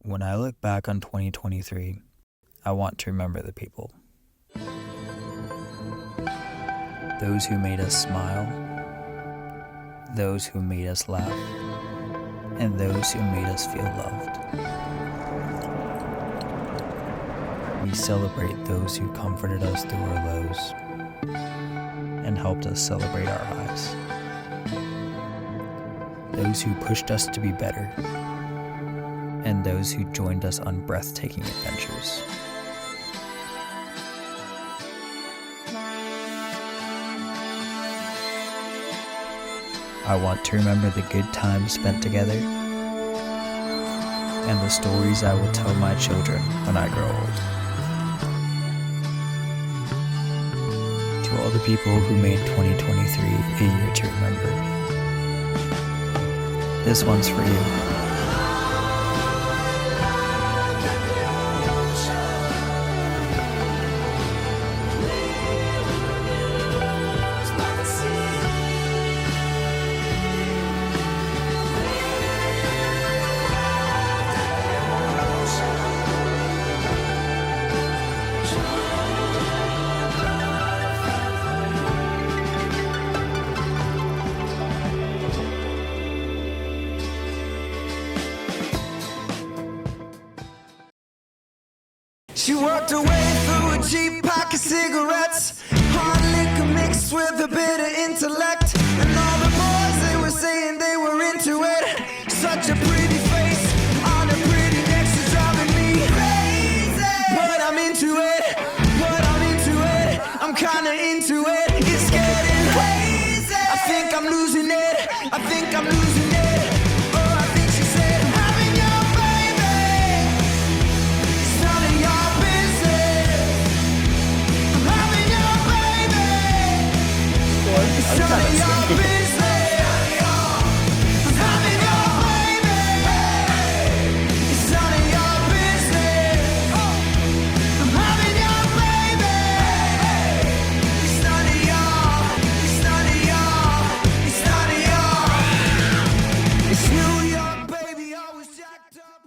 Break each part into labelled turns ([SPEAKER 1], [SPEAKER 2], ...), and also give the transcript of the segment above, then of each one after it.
[SPEAKER 1] When I look back on 2023, I want to remember the people. Those who made us smile, those who made us laugh, and those who made us feel loved. We celebrate those who comforted us through our lows and helped us celebrate our highs. Those who pushed us to be better, and those who joined us on breathtaking adventures. I want to remember the good times spent together and the stories I will tell my children when I grow old. To all the people who made 2023 a year to remember, this one's for you.
[SPEAKER 2] She walked away through a cheap pack of cigarettes, hard liquor mixed with a bit of intellect, and all the boys, they were saying they were into it. Such a pretty face on a pretty neck, she's driving me crazy. But I'm into it, I'm kinda into it. It's getting crazy. I think I'm losing it, I think I'm losing it. Oh, I think she said, having your baby, it's none of your business. I'm having your baby, it's none of your business. I'm having your baby, it's none of your business. I'm having your baby, it's none of your, it's none of your, it's none of your. It's New York, baby, always jacked up.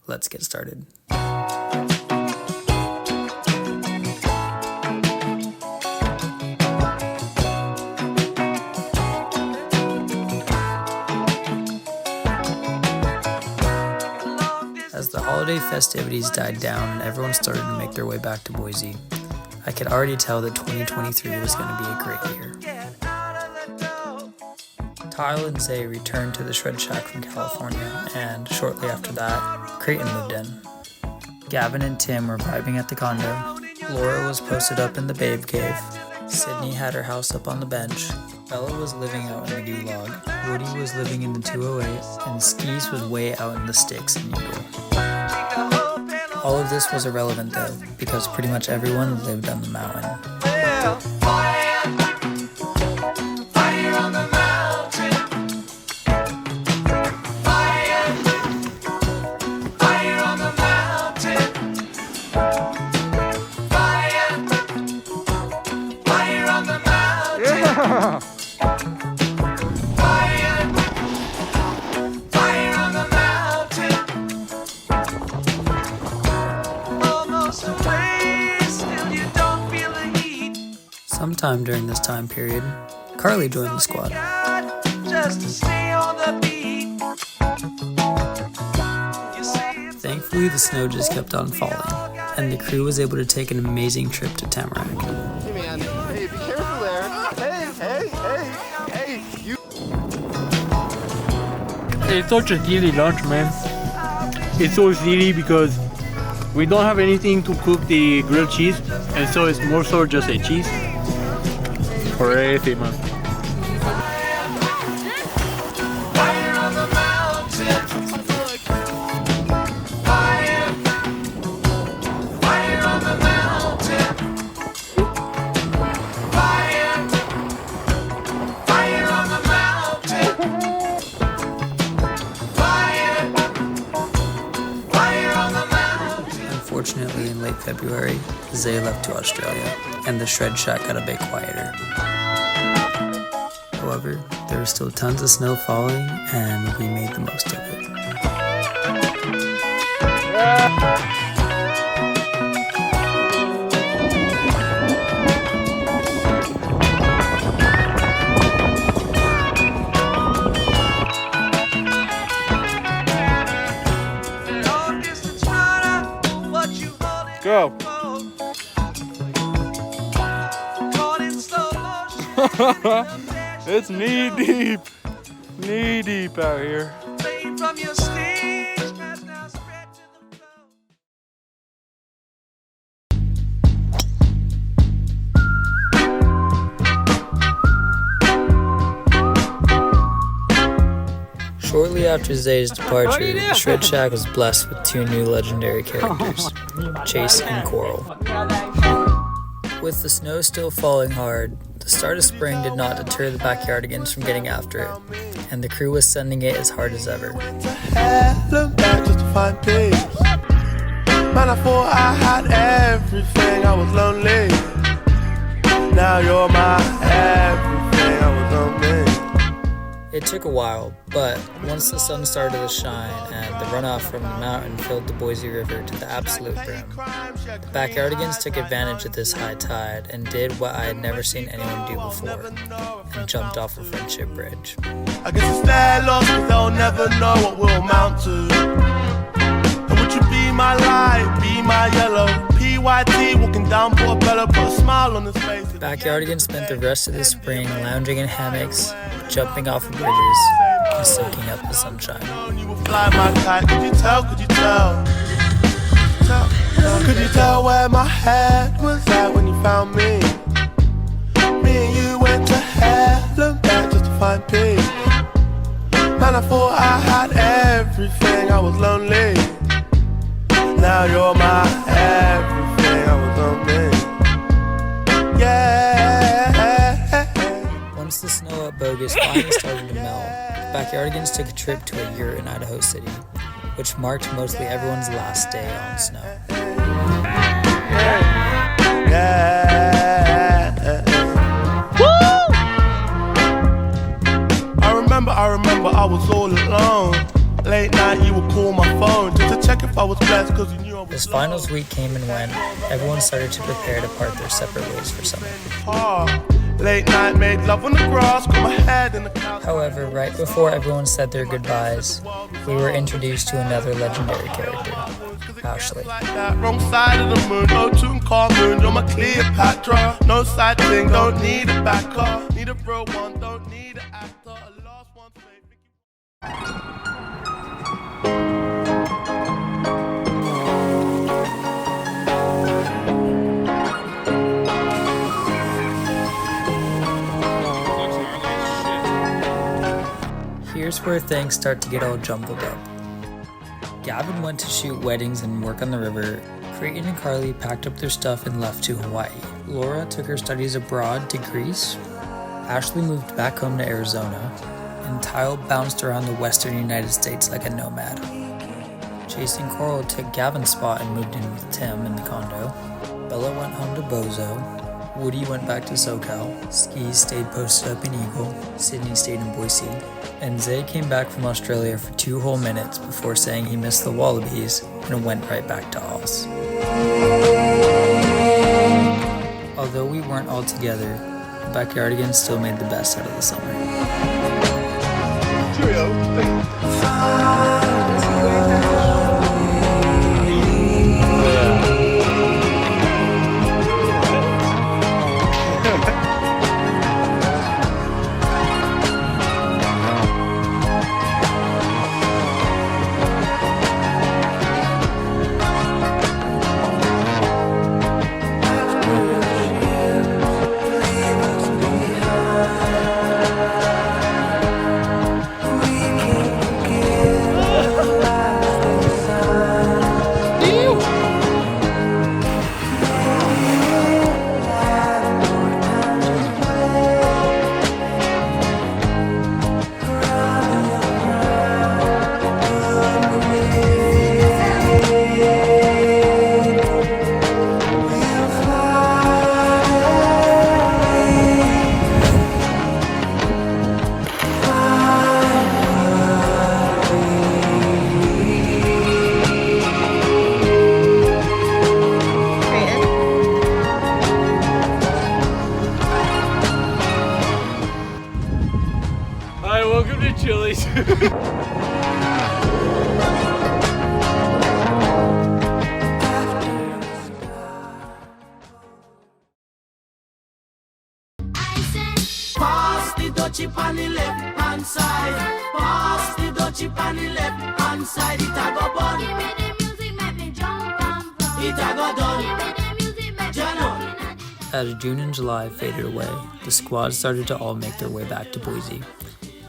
[SPEAKER 1] Let's get started. As the holiday festivities died down and everyone started to make their way back to Boise, I could already tell that 2023 was going to be a great year. Kyle and Zay returned to the Shred Shack from California, and shortly after that, Creighton moved in. Gavin and Tim were vibing at the condo, Laura was posted up in the Babe Cave, Sydney had her house up on the bench, Bella was living out in the Gulag, Woody was living in the 208, and Skis was way out in the sticks in Eagle. All of this was irrelevant though, because pretty much everyone lived on the mountain. Sometime during this time period, Carly joined the squad. Thankfully, the snow just kept on falling, and the crew was able to take an amazing trip to Tamarack.
[SPEAKER 3] Hey man, hey, be careful there. Hey, you.
[SPEAKER 4] It's such a silly lunch, man. It's so silly because we don't have anything to cook the grilled cheese, and so it's more so just a cheese. Crazy, man.
[SPEAKER 1] Unfortunately, in late February, Zay left to Australia, and the Shred Shack got a bit quieter. However, there was still tons of snow falling, and we made the most of it.
[SPEAKER 5] Go. It's knee deep. Knee deep out here.
[SPEAKER 1] Shortly after Zay's departure, the Shred Shack was blessed with two new legendary characters, Chase and Coral. With the snow still falling hard, the start of spring did not deter the Backyardigans from getting after it, and the crew was sending it as hard as ever.
[SPEAKER 2] Man, I thought I had everything, I was lonely. Now you're my everything, I was lonely.
[SPEAKER 1] It took a while, but once the sun started to shine and the runoff from the mountain filled the Boise River to the absolute brim, the Backyardigans took advantage of this high tide and did what I had never seen anyone do before, and jumped off a friendship bridge.
[SPEAKER 2] I guess it's their loss, cause they'll never know what we'll amount to. And would you be my light, be my yellow? PYT walking down Portobello, put a smile on his face.
[SPEAKER 1] Backyardigans spent the rest of the spring lounging in hammocks, jumping off of bridges, and soaking up the sunshine.
[SPEAKER 2] You will fly my kite, could you tell, could you tell? Could you tell where my head was at when you found me? Me and you went to hell and back just to find peace. Man, I thought I had everything, I was lonely. Now you're my everything, I was lonely. Yeah.
[SPEAKER 1] Once the snow at Bogus finally started to melt, the Backyardigans took a trip to a yurt in Idaho City, which marked mostly everyone's last day on snow.
[SPEAKER 2] I remember I was all alone. Late night you would call my phone just to check if I was blessed, cause you knew I was
[SPEAKER 1] As finals week came and went, everyone started to prepare to part their separate ways for summer.
[SPEAKER 2] Late night made love on the grass, got my head in the clouds.
[SPEAKER 1] However, right before everyone said their goodbyes, we were introduced to another legendary character, Ashley.
[SPEAKER 2] Like that, wrong side of the moon, no tune car moon, you're my Cleopatra. No side thing, don't need a backer, need a real one, don't need an actor, a last one fake.
[SPEAKER 1] Here's where things start to get all jumbled up. Gavin went to shoot weddings and work on the river. Creighton and Carly packed up their stuff and left to Hawaii. Laura took her studies abroad to Greece. Ashley moved back home to Arizona. And Tile bounced around the western United States like a nomad. Chase and Coral took Gavin's spot and moved in with Tim in the condo. Bella went home to Bozo. Woody went back to SoCal. Skis stayed posted up in Eagle. Sydney stayed in Boise. And Zay came back from Australia for 2 whole minutes before saying he missed the Wallabies and went right back to Oz. Although we weren't all together, the Backyardigans still made the best out of the summer.
[SPEAKER 2] on the left hand side, it a go bun. Give me the music, make me jump and prance. It a go done. Give me the music, make me jump.
[SPEAKER 1] As June and July faded away, the squad started to all make their way back to Boise,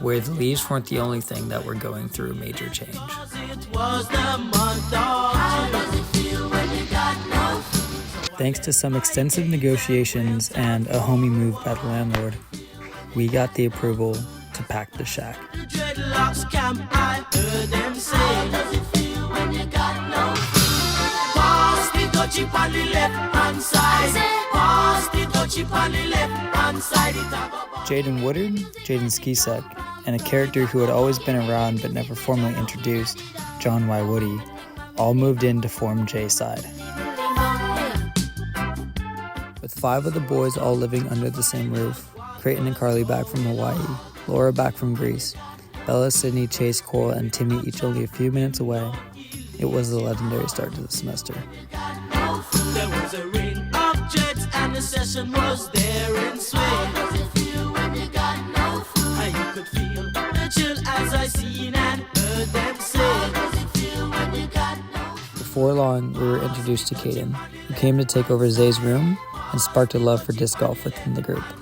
[SPEAKER 1] where the leaves weren't the only thing that were going through a major change. Thanks to some extensive negotiations and a homie move by the landlord, we got the approval to pack the shack. Jaden Woodard, Jaden Skisek, and a character who had always been around but never formally introduced, John Y. Woody, all moved in to form J-Side. With 5 of the boys all living under the same roof, Creighton and Carly back from Hawaii, Laura back from Greece, Bella, Sydney, Chase, Cole, and Timmy each only a few minutes away, it was the legendary start to the semester.
[SPEAKER 2] There was a ring of jets and the session was there in swing. How does it feel when you got no food? I could feel the chill as I seen and heard them say. How does it feel when you got no food?
[SPEAKER 1] Before long, we were introduced to Caden, who came to take over Zay's room and sparked a love for disc golf within the group.
[SPEAKER 2] Give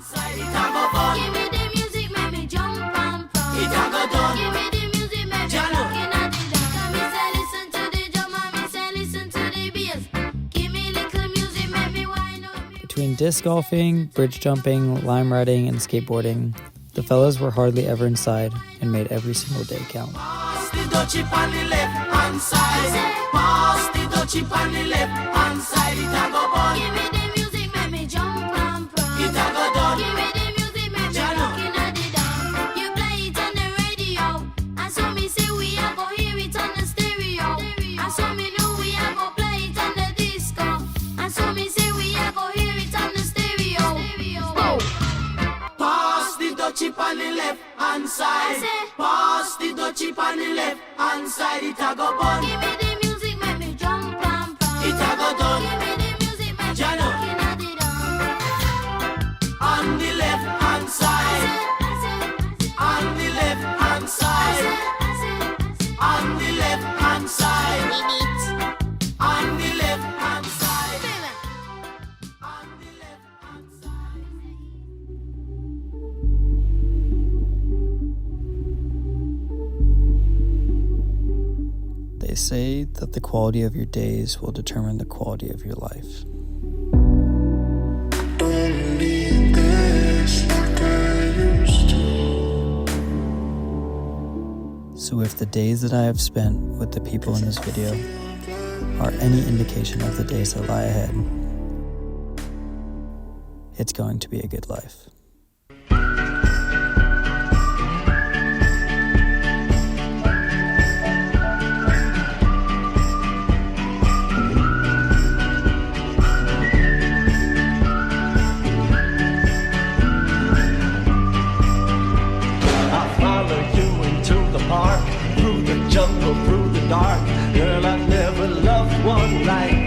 [SPEAKER 2] me the music, make me jump and prance. It a go done. Give me the music, make me looking at the dance. Me say listen to the drum and me say listen to the bass. Give me little music, make me wind up.
[SPEAKER 1] Between disc golfing, bridge jumping, lime riding, and skateboarding, the fellas were hardly ever inside and made every single day count.
[SPEAKER 2] Pass the dutchie on the left hand side. Pass the dutchie on the left hand side. It a go bun. Give me the music, make me jump and prance. It a go done. Give me the music, make me looking at the dance. You play it on the radio, and so me say we a go hear it on the stereo. And so me know we a go play it on the disco. And so me say we a go hear it on the stereo. Pass the dutchie on the left hand side. Pass the dutchie on the left hand side. It a go bun. Give me the music, make me jump and prance. It a go done. Give me the music, make me looking at the dance. On the left hand side. On the left hand side. On the left hand side. On the left hand side. On the left hand side.
[SPEAKER 1] They say that the quality of your days will determine the quality of your life. So if the days that I have spent with the people in this video are any indication of the days that lie ahead, it's going to be a good life.
[SPEAKER 6] Through the jungle, through the dark, girl, I never loved one like